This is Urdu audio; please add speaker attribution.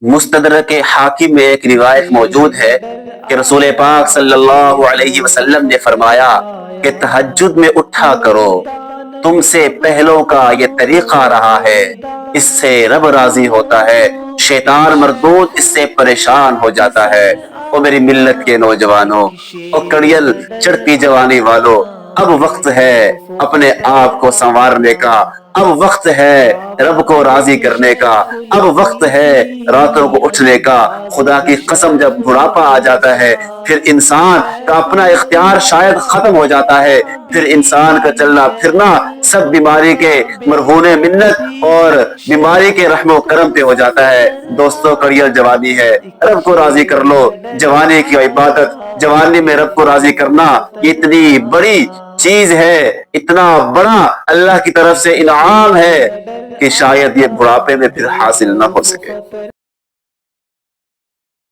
Speaker 1: مستدرک حاکم میں ایک روایت موجود ہے کہ رسول پاک صلی اللہ علیہ وسلم نے فرمایا کہ تہجد میں اٹھا کرو، تم سے پہلوں کا یہ طریقہ رہا ہے، اس سے رب راضی ہوتا ہے، شیطان مردود اس سے پریشان ہو جاتا ہے۔ او میری ملت کے نوجوانوں، او کڑیل چڑھتی جوانی والو، اب وقت ہے اپنے آپ کو سنوارنے کا، اب وقت ہے رب کو راضی کرنے کا، اب وقت ہے راتوں کو اٹھنے کا۔ خدا کی قسم جب بڑھاپا آ جاتا ہے پھر انسان کا اپنا اختیار شاید ختم ہو جاتا ہے، پھر انسان کا چلنا پھرنا سب بیماری کے مرہون منت اور بیماری کے رحم و کرم پہ ہو جاتا ہے۔ دوستو کڑیل جوانی ہے، رب کو راضی کر لو۔ جوانی کی عبادت، جوانی میں رب کو راضی کرنا، یہ اتنی بڑی چیز ہے، اتنا بڑا اللہ کی طرف سے انعام ہے کہ شاید یہ بڑھاپے میں پھر حاصل نہ ہو سکے۔